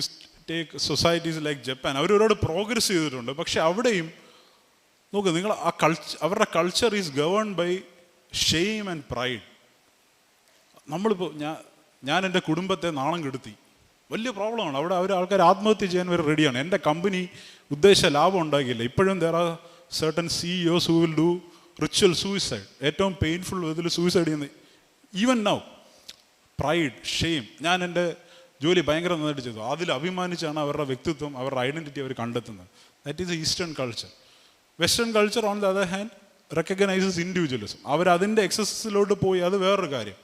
take societies like Japan, അവർ ഒരുപാട് പ്രോഗ്രസ് ചെയ്തിട്ടുണ്ട്. പക്ഷെ അവിടെയും നോക്കുക, നിങ്ങൾ ആ അവരുടെ culture is governed by shame and pride. നമ്മളിപ്പോൾ ഞാൻ എൻ്റെ കുടുംബത്തെ നാണം കെടുത്തി, വലിയ പ്രോബ്ലമാണ്. അവിടെ ആൾക്കാർ ആത്മഹത്യ ചെയ്യാൻ വരെ റെഡിയാണ്. എൻ്റെ കമ്പനി ഉദ്ദേശിച്ച ലാഭം ഉണ്ടാക്കിയില്ല. ഇപ്പോഴും there are certain CEOs who will do ritual suicide, ഏറ്റവും പെയിൻഫുൾ വിധത്തിൽ സൂയിസൈഡ് ചെയ്യുന്നത്. Even now pride, shame. ഞാൻ എൻ്റെ ജോലി ഭയങ്കര നന്നായിട്ട് ചെയ്തു, അതിൽ അഭിമാനിച്ചാണ് അവരുടെ വ്യക്തിത്വം, അവരുടെ ഐഡൻറ്റിറ്റി അവർ കണ്ടെത്തുന്നത്. That is a eastern culture. Western culture on the other hand recognises individualism. അവരതിൻ്റെ എക്സസസിലോട്ട് പോയി, അത് വേറൊരു കാര്യം.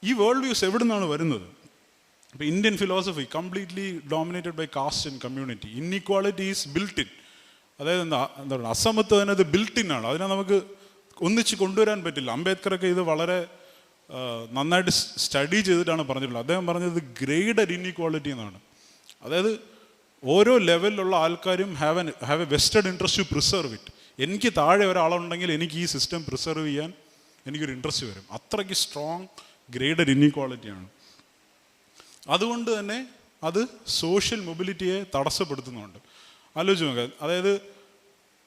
ഈ വേൾഡ് വ്യൂസ് എവിടെ നിന്നാണ് വരുന്നത്? ഇപ്പോൾ Indian philosophy completely dominated by caste and community. Inequality is built in. അതായത് എന്താ പറയുക, അസമത്വം അതിനത് ബിൽറ്റ് ഇൻ ആണ്. അതിനെ നമുക്ക് ഒന്നിച്ച് കൊണ്ടുവരാൻ പറ്റില്ല. അംബേദ്കറൊക്കെ ഇത് വളരെ നന്നായിട്ട് സ്റ്റഡി ചെയ്തിട്ടാണ് പറഞ്ഞിട്ടുള്ളത്. അദ്ദേഹം പറഞ്ഞത് ഗ്രേഡഡ് ഇൻഇക്വാളിറ്റി എന്നാണ്. അതായത് ഓരോ ലെവലിലുള്ള ആൾക്കാരും have a vested interest to preserve it. എനിക്ക് താഴെ ഒരാളുണ്ടെങ്കിൽ എനിക്ക് ഈ സിസ്റ്റം പ്രിസർവ് ചെയ്യാൻ എനിക്കൊരു ഇൻട്രസ്റ്റ് വരും. അത്രയ്ക്ക് സ്ട്രോങ് ഗ്രേഡഡ് ഇൻഇക്വാളിറ്റിയാണ്. അതുകൊണ്ട് തന്നെ അത് സോഷ്യൽ മൊബിലിറ്റിയെ തടസ്സപ്പെടുത്തുന്നുണ്ട്. ആലോചിച്ച് നോക്കുക, അതായത്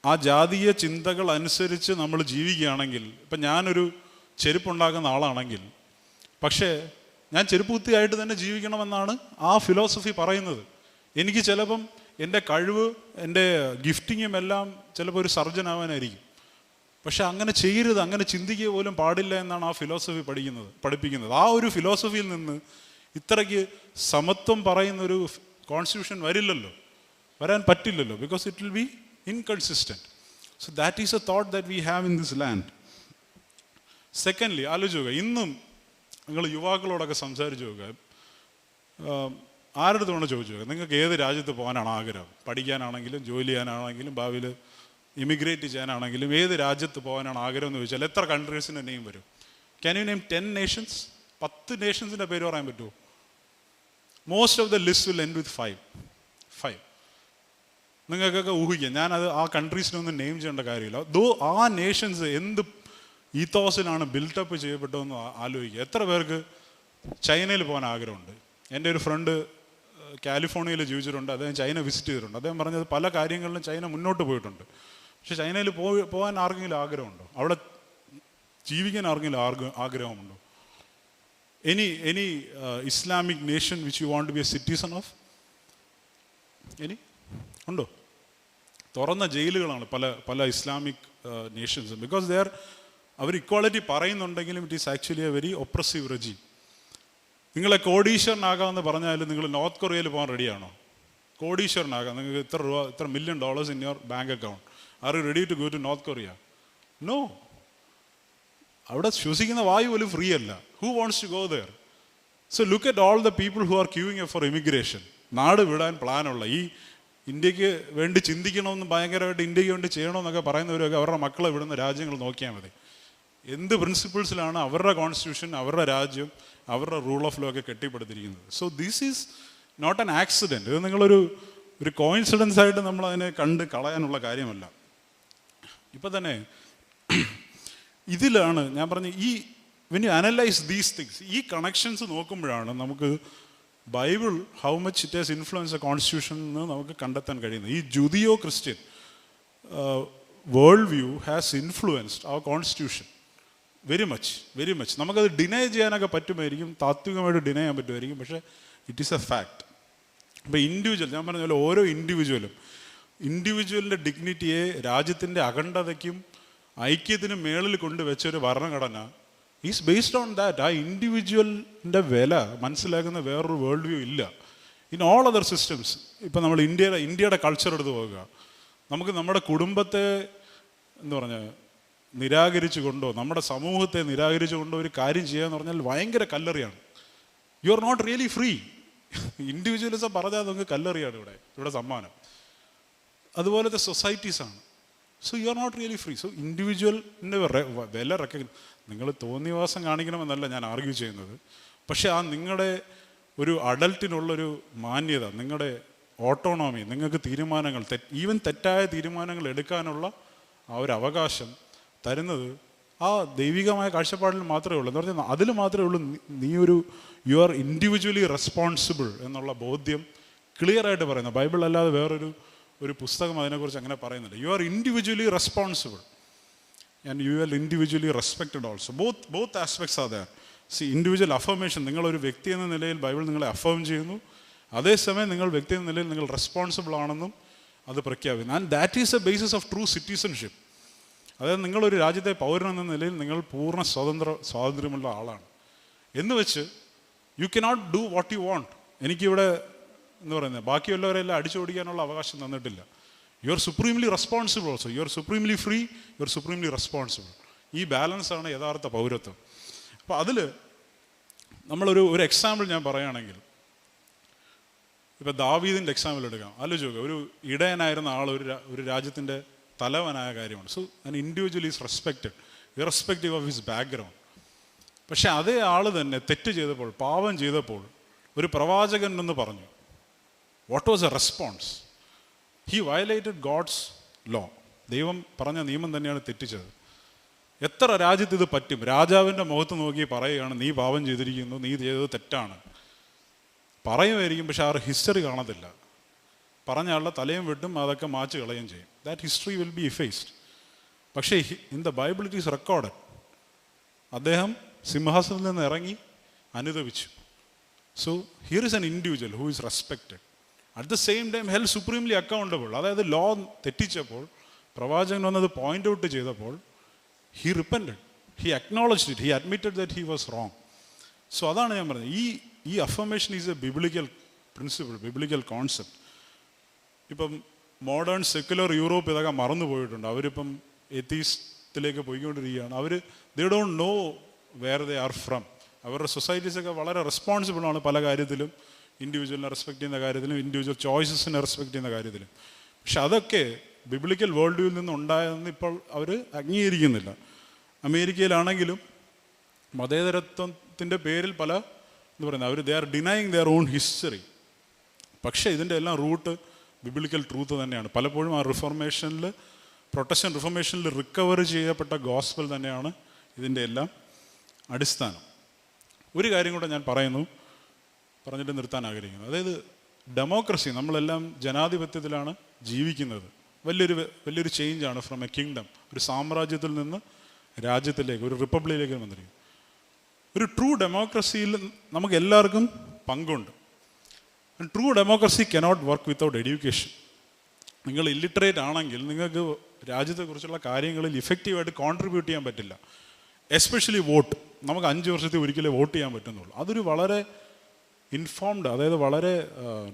ആ ജാതീയ ചിന്തകൾ അനുസരിച്ച് നമ്മൾ ജീവിക്കുകയാണെങ്കിൽ, ഇപ്പം ഞാനൊരു ചെരുപ്പുണ്ടാക്കുന്ന ആളാണെങ്കിൽ, പക്ഷേ ഞാൻ ചെരുപ്പുകുത്തിയായിട്ട് തന്നെ ജീവിക്കണമെന്നാണ് ആ ഫിലോസഫി പറയുന്നത്. എനിക്ക് ചിലപ്പം എൻ്റെ കഴിവ്, എൻ്റെ ഗിഫ്റ്റിങ്ങും എല്ലാം ചിലപ്പോൾ ഒരു സർജനാവാനായിരിക്കും. പക്ഷെ അങ്ങനെ ചെയ്യരുത്, അങ്ങനെ ചിന്തിക്കുക പോലും പാടില്ല എന്നാണ് ആ ഫിലോസഫി പഠിപ്പിക്കുന്നത്. ആ ഒരു ഫിലോസഫിയിൽ നിന്ന് ഇത്രയ്ക്ക് സമത്വം പറയുന്നൊരു കോൺസ്റ്റിറ്റ്യൂഷൻ വരാൻ പറ്റില്ലല്ലോ. Because it will be inconsistent. So that is A thought that we have in this land. Secondly, ആലോചിക്കുക, ഇന്നും നിങ്ങൾ യുവാക്കളോടൊക്കെ സംസാരിച്ച് നോക്കുക, ആരുടെ അടുത്ത് വേണം ചോദിച്ചു നോക്കുക, നിങ്ങൾക്ക് ഏത് രാജ്യത്ത് പോകാനാണ് ആഗ്രഹം? പഠിക്കാനാണെങ്കിലും ജോലി ചെയ്യാനാണെങ്കിലും ഭാവിയിൽ ഇമിഗ്രേറ്റ് ചെയ്യാനാണെങ്കിലും ഏത് രാജ്യത്ത് പോകാനാണ് ആഗ്രഹം എന്ന് ചോദിച്ചാൽ എത്ര കൺട്രീസിൻ്റെ നെയിം വരും? Can you name 10 Nations? 10 നേഷൻസിൻ്റെ പേര് പറയാൻ പറ്റുമോ? Most of the list will end with 5. നിങ്ങൾക്കൊക്കെ ഊഹിക്കാം. ഞാനത് ആ കൺട്രീസിനൊന്നും നെയിം ചെയ്യേണ്ട കാര്യമില്ല. ആ നേഷൻസ് എന്ത് ഈത്തോസിലാണ് ബിൽട്ടപ്പ് ചെയ്യപ്പെട്ടതെന്ന് ആലോചിക്കുക. എത്ര പേർക്ക് ചൈനയിൽ പോകാൻ ആഗ്രഹമുണ്ട്? എൻ്റെ ഒരു ഫ്രണ്ട് കാലിഫോർണിയയിൽ ജീവിച്ചിട്ടുണ്ട്. അദ്ദേഹം ചൈന വിസിറ്റ് ചെയ്തിട്ടുണ്ട്. അദ്ദേഹം പറഞ്ഞത് പല കാര്യങ്ങളിലും ചൈന മുന്നോട്ട് പോയിട്ടുണ്ട്. പക്ഷെ ചൈനയിൽ പോകാൻ ആർക്കെങ്കിലും ആഗ്രഹമുണ്ടോ? അവിടെ ജീവിക്കാൻ ആർക്കെങ്കിലും ആഗ്രഹമുണ്ടോ? Any Islamic nation which you want to be a citizen of? ഉണ്ടോ? തുറന്ന ജയിലുകളാണ് പല ഇസ്ലാമിക് നേഷൻസും. ബിക്കോസ് അവർ ഇക്വാളിറ്റി പറയുന്നുണ്ടെങ്കിലും it is actually a very oppressive regime. നിങ്ങളെ കോടീശ്വരനാകാമെന്ന് പറഞ്ഞാലും നിങ്ങൾ നോർത്ത് കൊറിയയിൽ പോകാൻ റെഡിയാണോ? കോടീശ്വരനാകാം, നിങ്ങൾക്ക് ഇത്ര $1 million in your bank account. Are you ready to go to North Korea? No. അവിടെ ശ്വസിക്കുന്ന വായു പോലും ഫ്രീ അല്ല. Who wants to go there? So look at all the people who are queuing for immigration. നാട് വിടാൻ പ്ലാനുള്ള, ഈ ഇന്ത്യക്ക് വേണ്ടി ചിന്തിക്കണമെന്ന് ഭയങ്കരമായിട്ട് ഇന്ത്യക്ക് വേണ്ടി ചെയ്യണമെന്നൊക്കെ പറയുന്നവരൊക്കെ അവരുടെ മക്കളെ വിടുന്ന രാജ്യങ്ങൾ നോക്കിയാൽ മതി. എന്ത് പ്രിൻസിപ്പിൾസിലാണ് അവരുടെ കോൺസ്റ്റിറ്റ്യൂഷൻ, അവരുടെ രാജ്യം, അവരുടെ റൂൾ ഓഫ് ലോ ഒക്കെ കെട്ടിപ്പടുത്തിരിക്കുന്നത്. So this is not an accident. ഇത് നിങ്ങളൊരു കോയിൻസിഡൻസ് ആയിട്ട് നമ്മളതിനെ കണ്ട് കളയാനുള്ള കാര്യമല്ല. ഇപ്പം തന്നെ ഇതിലാണ് ഞാൻ പറഞ്ഞ when you analyse these things, ഈ കണക്ഷൻസ് നോക്കുമ്പോഴാണ് നമുക്ക് Bible how much it has influence a constitution എന്ന് നമുക്ക് കണ്ടെത്താൻ കഴിയുന്നത്. ഈ Judeo Christian world view has influenced our constitution very much. നമുക്കത് ഡിനൈ ചെയ്യാനൊക്കെ പറ്റുമായിരിക്കും, താത്വികമായിട്ട് ഡിനൈ ചെയ്യാൻ പറ്റുമായിരിക്കും, പക്ഷേ ഇറ്റ് ഈസ് എ ഫാക്ട്. ഇപ്പോൾ ഞാൻ പറഞ്ഞ പോലെ ഓരോ ഇൻഡിവിജ്വലിൻ്റെ ഡിഗ്നിറ്റിയെ രാജ്യത്തിൻ്റെ അഖണ്ഡതയ്ക്കും ഐക്യത്തിനും മേളിൽ കൊണ്ടുവച്ചൊരു ഭരണഘടന ഈസ് ബേസ്ഡ് ഓൺ ദാറ്റ്. ആ ഇൻഡിവിജ്വലിൻ്റെ വില മനസ്സിലാക്കുന്ന വേറൊരു വേൾഡ് വ്യൂ ഇല്ല ഇൻ ഓൾ അതർ സിസ്റ്റംസ്. ഇപ്പം നമ്മൾ ഇന്ത്യയുടെ കൾച്ചർ എടുത്ത് പോകുക, നമുക്ക് നമ്മുടെ കുടുംബത്തെ നിരാകരിച്ചുകൊണ്ടോ നമ്മുടെ സമൂഹത്തെ നിരാകരിച്ചുകൊണ്ടോ ഒരു കാര്യം ചെയ്യാന്ന് പറഞ്ഞാൽ ഭയങ്കര കല്ലറിയാണ്. You are not really free. Individualism പറഞ്ഞാൽ നമുക്ക് കല്ലറിയാണ് ഇവിടെ സമ്മാനം. അതുപോലത്തെ സൊസൈറ്റീസാണ്. So you are not really free. So ഇൻഡിവിജ്വലിൻ്റെ വില നിങ്ങൾ തോന്നിവാസം കാണിക്കണമെന്നല്ല ഞാൻ ആർഗ്യൂ ചെയ്യുന്നത്. പക്ഷേ നിങ്ങളുടെ ഒരു അഡൽട്ടിനുള്ളൊരു മാന്യത, നിങ്ങളുടെ ഓട്ടോണോമി, നിങ്ങൾക്ക് തീരുമാനങ്ങൾ ഈവൻ തെറ്റായ തീരുമാനങ്ങൾ എടുക്കാനുള്ള ആ ഒരു അവകാശം തരുന്നത് ആ ദൈവികമായ കാഴ്ചപ്പാടിൽ മാത്രമേ ഉള്ളൂ. എന്ന് പറഞ്ഞാൽ അതിൽ മാത്രമേ ഉള്ളൂ യു ആർ ഇൻഡിവിജ്വലി റെസ്പോൺസിബിൾ എന്നുള്ള ബോധ്യം ക്ലിയറായിട്ട് പറയുന്നത്. ബൈബിൾ അല്ലാതെ വേറൊരു പുസ്തകം അതിനെക്കുറിച്ച് അങ്ങനെ പറയുന്നില്ല. You are individually responsible and you are individually respected also. Both aspects are there. Individual affirmation, നിങ്ങളൊരു വ്യക്തി എന്ന നിലയിൽ ബൈബിൾ നിങ്ങളെ അഫേം ചെയ്യുന്നു, അതേസമയം നിങ്ങൾ വ്യക്തി എന്ന നിലയിൽ നിങ്ങൾ റെസ്പോൺസിബിൾ ആണെന്നും അത് പ്രഖ്യാപിക്കുന്നു. And that is A basis of true citizenship. അതായത് നിങ്ങളൊരു രാജ്യത്തെ പൗരനെന്ന നിലയിൽ നിങ്ങൾ പൂർണ്ണ സ്വാതന്ത്ര്യമുള്ള ആളാണ് എന്ന് വെച്ച് you cannot do what you want. എനിക്കിവിടെ ബാക്കിയുള്ളവരെല്ലാം അടിച്ചോടിക്കാനുള്ള അവകാശം തന്നിട്ടില്ല. You are supremely responsible also. You are supremely free, you are supremely responsible. ഈ ബാലൻസാണ് യഥാർത്ഥ പൗരത്വം. അപ്പോൾ അതിൽ നമ്മളൊരു എക്സാമ്പിൾ ഞാൻ പറയുകയാണെങ്കിൽ, ഇപ്പം ദാവീദിൻ്റെ എക്സാമ്പിൾ എടുക്കാം. ആലോചിക്കുക, ഒരു ഇടയനായിരുന്ന ആൾ ഒരു രാജ്യത്തിൻ്റെ തലവനായ കാര്യമാണ്. So an individual is respected irrespective of his background. പക്ഷെ അതേ ആൾ തന്നെ തെറ്റ് ചെയ്തപ്പോൾ, പാപം ചെയ്തപ്പോൾ ഒരു പ്രവാചകൻ എന്ന് പറഞ്ഞു. What was a response? He violated God's law. ദൈവം പറഞ്ഞ നിയമം തന്നെയാണ് തെറ്റിച്ചത്. എത്ര രാജ്യത്ത് ഇത് പറ്റും? രാജാവിൻ്റെ മുഖത്ത് നോക്കി പറയുകയാണ്, നീ പാപം ചെയ്തിരിക്കുന്നു, നീ ചെയ്തത് തെറ്റാണ് പറയുമായിരിക്കും. പക്ഷെ ആ ഹിസ്റ്ററി കാണത്തില്ല. പറഞ്ഞ ആളുടെ തലയും വെട്ടും, അതൊക്കെ മാച്ച് കളയുകയും ചെയ്യും. That history will be effaced. പക്ഷേ in the Bible it is recorded. അദ്ദേഹം സിംഹാസനത്തിൽ നിന്ന് ഇറങ്ങി അനുതപിച്ചു. So here is an individual who is respected, at the same time held supremely accountable. അതായത് ലോ തെറ്റിച്ചപ്പോൾ പ്രവാചകൻ വന്നത് പോയിന്റ് ഔട്ട് ചെയ്തപ്പോൾ he repented, he acknowledged it, he admitted that he was wrong. So അതാണ് ഞാൻ പറഞ്ഞത്, ഈ affirmation is a biblical principle, biblical concept. ഇപ്പം മോഡേൺ സെക്യുലർ യൂറോപ്പ് ഇതൊക്കെ മറന്നു പോയിട്ടുണ്ട്. അവരിപ്പം എത്തീസ്റ്റിലേക്ക് പോയിക്കൊണ്ടിരിക്കുകയാണ്. They don't know where they are from. അവരുടെ സൊസൈറ്റീസൊക്കെ വളരെ റെസ്പോൺസിബിളാണ് പല കാര്യത്തിലും, ഇൻഡിവിജ്വലിനെ റെസ്പെക്ട് ചെയ്യുന്ന കാര്യത്തിലും ഇൻഡിവിജ്വൽ ചോയ്സസിനെ റെസ്പെക്ട് ചെയ്യുന്ന കാര്യത്തിലും. പക്ഷെ അതൊക്കെ ബിബ്ലിക്കൽ വേൾഡ് വ്യൂവിൽ നിന്ന് ഉണ്ടായതെന്ന് ഇപ്പോൾ അവർ അംഗീകരിക്കുന്നില്ല. അമേരിക്കയിലാണെങ്കിലും മതേതരത്വത്തിൻ്റെ പേരിൽ പല എന്താ പറയുന്നത്, they are denying their own history. പക്ഷേ ഇതിൻ്റെ എല്ലാം റൂട്ട് ബിബ്ലിക്കൽ ട്രൂത്ത് തന്നെയാണ്. പലപ്പോഴും ആ റിഫോർമേഷനിൽ, പ്രൊട്ടസ്റ്റന്റ് റിഫോർമേഷനിൽ റിക്കവർ ചെയ്യപ്പെട്ട ഗോസ്പൽ തന്നെയാണ് ഇതിൻ്റെ എല്ലാം അടിസ്ഥാനം. ഒരു കാര്യം കൂടെ ഞാൻ പറഞ്ഞിട്ട് നിർത്താൻ ആഗ്രഹിക്കുന്നു. അതായത് ഡെമോക്രസി, നമ്മളെല്ലാം ജനാധിപത്യത്തിലാണ് ജീവിക്കുന്നത്. വലിയൊരു ചേഞ്ചാണ് ഫ്രം എ കിങ്ഡം, ഒരു സാമ്രാജ്യത്തിൽ നിന്ന് രാജ്യത്തിലേക്ക്, ഒരു റിപ്പബ്ലിക്കിലേക്ക് വന്നിരിക്കും. ഒരു ട്രൂ ഡെമോക്രസിയിൽ നമുക്ക് എല്ലാവർക്കും പങ്കുണ്ട്. True democracy cannot work without education. നിങ്ങൾ ഇല്ലിറ്ററേറ്റ് ആണെങ്കിൽ നിങ്ങൾക്ക് രാജ്യത്തെക്കുറിച്ചുള്ള കാര്യങ്ങളിൽ ഇഫക്റ്റീവായിട്ട് കോൺട്രിബ്യൂട്ട് ചെയ്യാൻ പറ്റില്ല. Especially vote. നമുക്ക് 5 വർഷത്തിൽ ഒരിക്കലേ വോട്ട് ചെയ്യാൻ പറ്റുന്നുള്ളൂ. അതൊരു വളരെ ഇൻഫോംഡ്, അതായത് വളരെ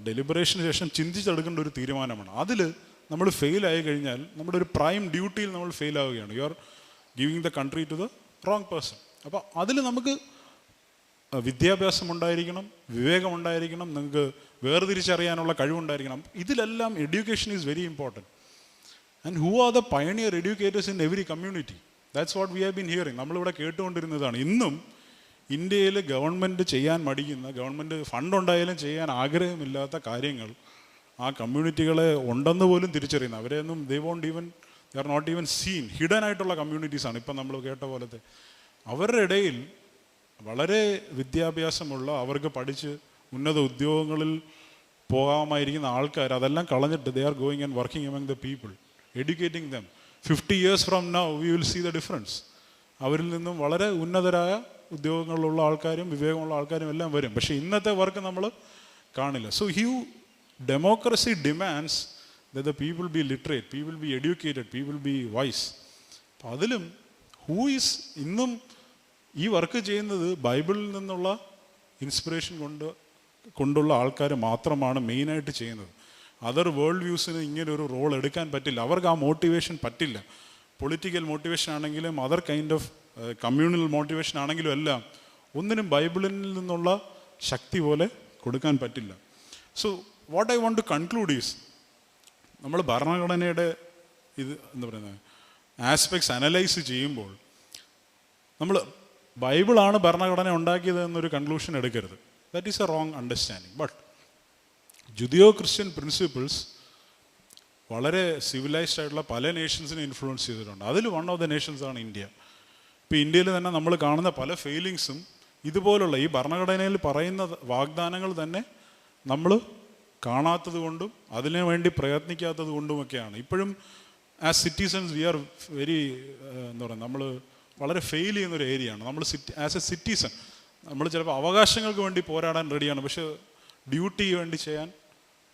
ഡെലിബറേഷന് ശേഷം ചിന്തിച്ചെടുക്കേണ്ട ഒരു തീരുമാനമാണ്. അതിൽ നമ്മൾ ഫെയിലായി കഴിഞ്ഞാൽ നമ്മുടെ ഒരു പ്രൈം ഡ്യൂട്ടിയിൽ നമ്മൾ ഫെയിൽ ആവുകയാണ്. You are giving the country to the wrong person. അപ്പോൾ അതിൽ നമുക്ക് വിദ്യാഭ്യാസം ഉണ്ടായിരിക്കണം, വിവേകമുണ്ടായിരിക്കണം, നിങ്ങൾക്ക് വേർതിരിച്ചറിയാനുള്ള കഴിവുണ്ടായിരിക്കണം. ഇതിലെല്ലാം education is very important. And who are the pioneer educators in every community? That's what we have been hearing. നമ്മളിവിടെ കേട്ടുകൊണ്ടിരുന്നതാണ്. ഇന്നും ഇന്ത്യയിൽ ഗവൺമെൻറ് ചെയ്യാൻ മടിക്കുന്ന, ഗവൺമെൻറ് ഫണ്ട് ഉണ്ടായാലും ചെയ്യാൻ ആഗ്രഹമില്ലാത്ത കാര്യങ്ങൾ ആ കമ്മ്യൂണിറ്റികളെ ഉണ്ടെന്ന് പോലും തിരിച്ചറിയുന്നത്. അവരെയൊന്നും they are not even seen. Hidden ആയിട്ടുള്ള കമ്മ്യൂണിറ്റീസാണ് ഇപ്പം നമ്മൾ കേട്ട പോലത്തെ. അവരുടെ ഇടയിൽ വളരെ വിദ്യാഭ്യാസമുള്ള, അവർക്ക് പഠിച്ച് ഉന്നത ഉദ്യോഗങ്ങളിൽ പോകാമായിരിക്കുന്ന ആൾക്കാർ അതെല്ലാം കളഞ്ഞിട്ട് they are going and working among the people, educating them. 50 years from now we will see the difference. അവരിൽ നിന്നും വളരെ ഉന്നതരായ ഉദ്യോഗങ്ങളിലുള്ള ആൾക്കാരും വിവേകമുള്ള ആൾക്കാരും എല്ലാം വരും. പക്ഷേ ഇന്നത്തെ വർക്ക് നമ്മൾ കാണില്ല. So democracy demands the people be literate, people be educated, people be wise. അപ്പം അതിലും ഇന്നും ഈ വർക്ക് ചെയ്യുന്നത് ബൈബിളിൽ നിന്നുള്ള ഇൻസ്പിറേഷൻ കൊണ്ടുള്ള ആൾക്കാർ മാത്രമാണ് മെയിനായിട്ട് ചെയ്യുന്നത്. അതർ വേൾഡ് വ്യൂസിന് ഇങ്ങനെ ഒരു റോൾ എടുക്കാൻ പറ്റില്ല. അവർക്ക് ആ മോട്ടിവേഷൻ പറ്റില്ല. പൊളിറ്റിക്കൽ മോട്ടിവേഷൻ ആണെങ്കിലും other kind of communal motivation ആണെങ്കിലും എല്ലാം ഒന്നിനും ബൈബിളിൽ നിന്നുള്ള ശക്തി പോലെ കൊടുക്കാൻ പറ്റില്ല. So what I want to conclude is, നമ്മൾ ഭരണഘടനയുടെ എന്താ പറയുന്നത് ആസ്പെക്ട്സ് അനലൈസ് ചെയ്യുമ്പോൾ നമ്മൾ ബൈബിളാണ് ഭരണഘടന ഉണ്ടാക്കിയത് എന്നൊരു കൺക്ലൂഷൻ എടുക്കരുത്. That is a wrong understanding. But Judeo Christian principles വളരെ സിവിലൈസ്ഡ് ആയിട്ടുള്ള പല നേഷൻസിനെ ഇൻഫ്ലുവൻസ് ചെയ്തിട്ടുണ്ട്. അതിൽ വൺ ഓഫ് ദ നേഷൻസാണ് ഇന്ത്യ. ഇപ്പോൾ ഇന്ത്യയിൽ തന്നെ നമ്മൾ കാണുന്ന പല ഫെയിലിങ്സും ഇതുപോലുള്ള ഈ ഭരണഘടനയിൽ പറയുന്ന വാഗ്ദാനങ്ങൾ തന്നെ നമ്മൾ കാണാത്തത് കൊണ്ടും അതിനു വേണ്ടി പ്രയത്നിക്കാത്തത് കൊണ്ടുമൊക്കെയാണ്. ഇപ്പോഴും as citizens we are very എന്താ പറയുക, നമ്മൾ വളരെ ഫെയിൽ ചെയ്യുന്നൊരു ഏരിയയാണ്. നമ്മൾ ആസ് എ സിറ്റിസൺ നമ്മൾ ചിലപ്പോൾ അവകാശങ്ങൾക്ക് വേണ്ടി പോരാടാൻ റെഡിയാണ്, പക്ഷേ ഡ്യൂട്ടി വേണ്ടി ചെയ്യാൻ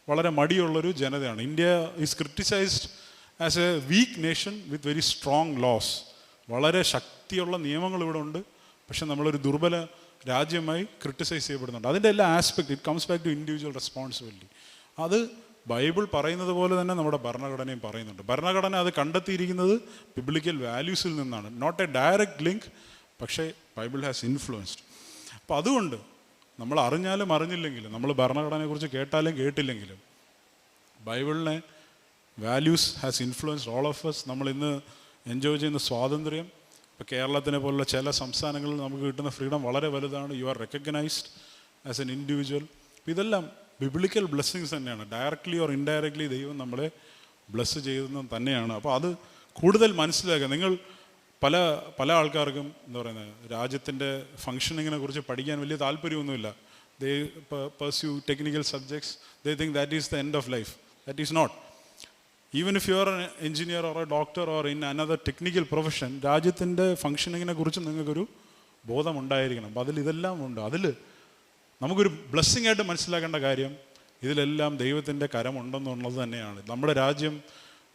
വളരെ മടിയുള്ളൊരു ജനതയാണ്. India is criticised as a weak nation with very strong laws. വളരെ ശക്തിയുള്ള നിയമങ്ങൾ ഇവിടെ ഉണ്ട്, പക്ഷെ നമ്മളൊരു ദുർബല രാജ്യമായി ക്രിട്ടിസൈസ് ചെയ്യപ്പെടുന്നുണ്ട്. അതിൻ്റെ എല്ലാ aspect it comes back to individual responsibility. അത് ബൈബിൾ പറയുന്നത് പോലെ തന്നെ നമ്മുടെ ഭരണഘടനയും പറയുന്നുണ്ട്. ഭരണഘടന അത് കണ്ടെത്തിയിരിക്കുന്നത് ബിബ്ലിക്കൽ വാല്യൂസിൽ നിന്നാണ്. നോട്ട് എ ഡയറക്റ്റ് ലിങ്ക്, പക്ഷേ ബൈബിൾ ഹാസ് ഇൻഫ്ലുവൻസ്ഡ്. അപ്പോൾ അതുകൊണ്ട് നമ്മൾ അറിഞ്ഞാലും അറിഞ്ഞില്ലെങ്കിലും, നമ്മൾ ഭരണഘടനയെക്കുറിച്ച് കേട്ടാലും കേട്ടില്ലെങ്കിലും, ബൈബിളിനെ values has influenced all of us. നമ്മൾ ഇന്ന് എൻജോയ് ചെയ്യുന്ന സ്വാതന്ത്ര്യം, ഇപ്പോൾ കേരളത്തിനെ പോലുള്ള ചില സംസ്ഥാനങ്ങളിൽ നമുക്ക് കിട്ടുന്ന ഫ്രീഡം വളരെ വലുതാണ്. You are recognised as an individual. ഇതെല്ലാം ബിബ്ലിക്കൽ ബ്ലെസ്സിങ്സ് തന്നെയാണ്. ഡയറക്റ്റ്ലി ഓർ ഇൻഡയറക്റ്റ്ലി ദൈവം നമ്മളെ ബ്ലെസ് ചെയ്യുന്നത് തന്നെയാണ്. അപ്പോൾ അത് കൂടുതൽ മനസ്സിലാക്കുക. നിങ്ങൾ പല ആൾക്കാർക്കും എന്താ പറയുന്നത്, രാജ്യത്തിൻ്റെ ഫങ്ഷനിങ്ങിനെ കുറിച്ച് പഠിക്കാൻ വലിയ താല്പര്യമൊന്നുമില്ല. They pursue technical subjects, they think that is the end of life. That is not. Even if you are an engineer or a doctor or in another technical profession, രാജ്യത്തിൻ്റെ ഫങ്ഷനിങ്ങിനെ കുറിച്ച് നിങ്ങൾക്കൊരു ബോധമുണ്ടായിരിക്കണം. അപ്പോൾ ഇതെല്ലാം ഉണ്ട്. അതിൽ നമുക്കൊരു ബ്ലെസ്സിങ് ആയിട്ട് മനസ്സിലാക്കേണ്ട കാര്യം ഇതിലെല്ലാം ദൈവത്തിൻ്റെ കരമുണ്ടെന്നുള്ളത് തന്നെയാണ്. നമ്മുടെ രാജ്യം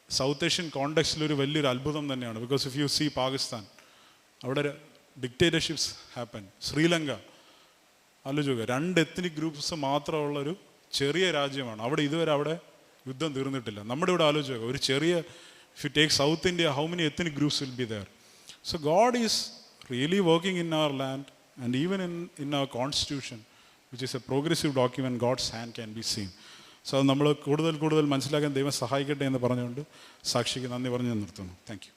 സൗത്ത് ഏഷ്യൻ കോണ്ടെക്സ്റ്റിലൊരു വലിയൊരു അത്ഭുതം തന്നെയാണ്. Because if you see Pakistan, അവിടെ ഡിക്റ്റേറ്റർഷിപ്സ് ഹാപ്പൻ. ശ്രീലങ്ക ആലോചിക്കുക, 2 എത്നിക് ഗ്രൂപ്പ്സ് മാത്രമുള്ളൊരു ചെറിയ രാജ്യമാണ്. ഇതുവരെ അവിടെ യുദ്ധം തീർന്നിട്ടില്ല. നമ്മുടെ ഇവിടെ ആലോചിക്കുക, ഒരു ചെറിയ, if you take South India, how many ethnic groups will be there? So God is really working in our land and even in our constitution, which is a progressive document. God's hand can be seen. So അത് നമ്മൾ കൂടുതൽ മനസ്സിലാക്കാൻ ദൈവം സഹായിക്കട്ടെ എന്ന് പറഞ്ഞുകൊണ്ട് സാക്ഷിക്ക് നന്ദി പറഞ്ഞ് നിർത്തുന്നു. Thank you.